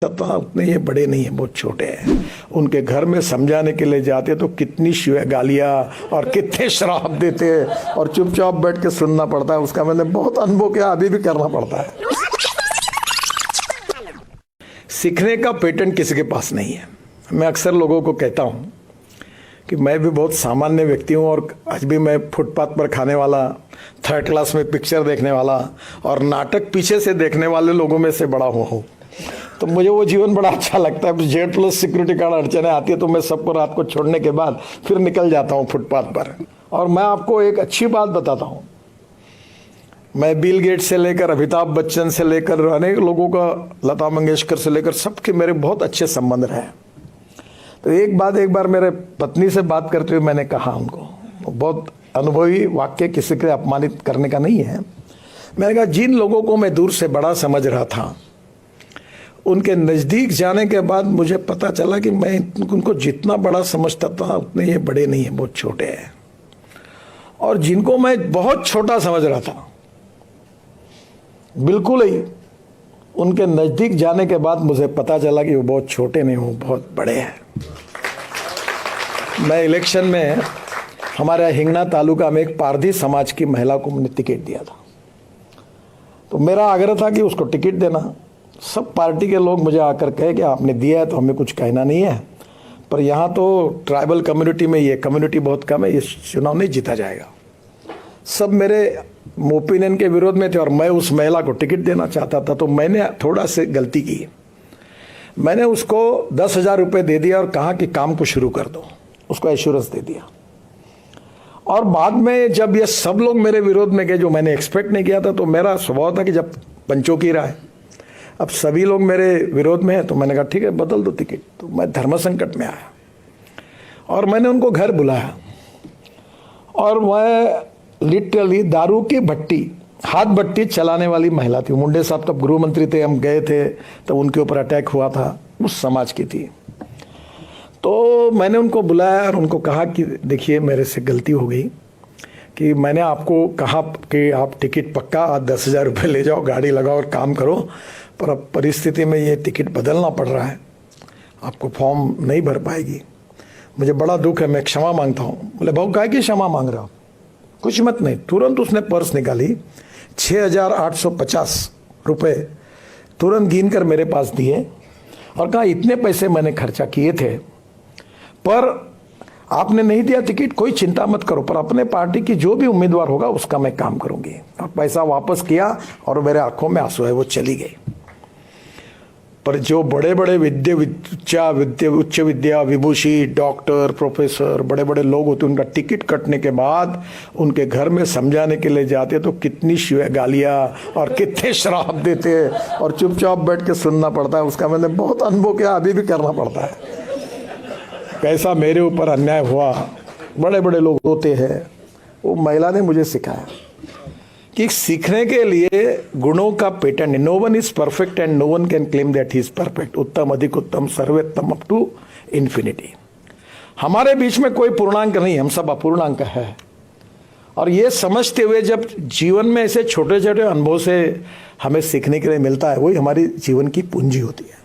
तथा उतने ये बड़े नहीं है, बहुत छोटे हैं। उनके घर में समझाने के लिए जाते तो कितनी गालियां और कितने श्राप देते और चुपचाप बैठ के सुनना पड़ता है। उसका मैंने बहुत अनुभव किया, अभी भी करना पड़ता है। सीखने का पेटेंट किसी के पास नहीं है। मैं अक्सर लोगों को कहता हूं कि मैं भी बहुत सामान्य व्यक्ति हूं और आज भी मैं फुटपाथ पर खाने वाला, थर्ड क्लास में पिक्चर देखने वाला और नाटक पीछे से देखने वाले लोगों में से बड़ा हुआ हूं। तो मुझे वो जीवन बड़ा अच्छा लगता है। जेड प्लस सिक्योरिटी गार्ड अड़चने आती है तो मैं सबको रात को छोड़ने के बाद फिर निकल जाता हूँ फुटपाथ पर। और मैं आपको एक अच्छी बात बताता हूँ, मैं बिल गेट से लेकर अमिताभ बच्चन से लेकर अनेक लोगों का, लता मंगेशकर से लेकर सबके मेरे बहुत अच्छे संबंध रहे। तो एक बार मेरे पत्नी से बात करते हुए मैंने कहा उनको, बहुत अनुभवी वाक्य, किसी के अपमानित करने का नहीं है। मैंने कहा जिन लोगों को मैं दूर से बड़ा समझ रहा था, उनके नज़दीक जाने के बाद मुझे पता चला कि मैं उनको जितना बड़ा समझता था उतने ये बड़े नहीं है, बहुत छोटे हैं। और जिनको मैं बहुत छोटा समझ रहा था बिल्कुल ही, उनके नज़दीक जाने के बाद मुझे पता चला कि वो बहुत छोटे नहीं, वो बहुत बड़े हैं। मैं इलेक्शन में हमारे हिंगना तालुका में एक पारधी समाज की महिला को मैंने टिकट दिया था। तो मेरा आग्रह था कि उसको टिकट देना। सब पार्टी के लोग मुझे आकर कहे कि आपने दिया है तो हमें कुछ कहना नहीं है, पर यहाँ तो ट्राइबल कम्युनिटी में ये कम्युनिटी बहुत कम है, ये चुनाव नहीं जीता जाएगा। सब मेरे ओपिनियन के विरोध में थे और मैं उस महिला को टिकट देना चाहता था। तो मैंने थोड़ा सी गलती की, मैंने उसको 10,000 रुपये दे दिया और कहा कि काम को शुरू कर दो, उसको एश्योरेंस दे दिया। और बाद में जब ये सब लोग मेरे विरोध में गए, जो मैंने एक्सपेक्ट नहीं किया था, तो मेरा स्वभाव था कि जब पंचों की राय, अब सभी लोग मेरे विरोध में हैं, तो मैंने कहा ठीक है बदल दो टिकट। तो मैं धर्म संकट में आया और मैंने उनको घर बुलाया और वह लिटरली दारू की भट्टी, हाथ भट्टी चलाने वाली महिला थी। मुंडे साहब तब गृह मंत्री थे, हम गए थे तो उनके ऊपर अटैक हुआ था, उस समाज की थी। तो मैंने उनको बुलाया और उनको कहा कि देखिए मेरे से गलती हो गई कि मैंने आपको कहा कि आप टिकट पक्का 10,000 रुपये ले जाओ, गाड़ी लगाओ और काम करो, पर अब परिस्थिति में ये टिकट बदलना पड़ रहा है, आपको फॉर्म नहीं भर पाएगी, मुझे बड़ा दुख है, मैं क्षमा मांगता हूँ। बोले भाऊ काहे की क्षमा मांग रहा हो, कुछ मत नहीं। तुरंत उसने पर्स निकाली, 6,850 रुपये तुरंत गिन कर मेरे पास दिए और कहा इतने पैसे मैंने खर्चा किए थे, पर आपने नहीं दिया टिकट, कोई चिंता मत करो, पर अपने पार्टी की जो भी उम्मीदवार होगा उसका मैं काम करूंगी। और पैसा वापस किया और मेरे आंखों में आंसू है, वो चली गई। पर जो बड़े बड़े उच्च विद्या विभूषी, डॉक्टर, प्रोफेसर, बड़े बड़े लोग होते, उनका टिकट कटने के बाद उनके घर में समझाने के लिए जाते तो कितनी गालियां और कितने श्राप देते और चुपचाप बैठ के सुनना पड़ता है। उसका मैंने बहुत अनुभव किया, अभी भी करना पड़ता है। कैसा मेरे ऊपर अन्याय हुआ, बड़े बड़े लोग होते हैं, वो महिला ने मुझे सिखाया कि सीखने के लिए गुणों का patent, no one is perfect and no one can claim that he is perfect. उत्तम, अधिक उत्तम, सर्वोत्तम, अप टू इन्फिनिटी। हमारे बीच में कोई पूर्णांक नहीं, हम सब अपूर्णांक है। और ये समझते हुए जब जीवन में ऐसे छोटे छोटे अनुभव से हमें सीखने के लिए मिलता है, वही हमारी जीवन की पूंजी होती है।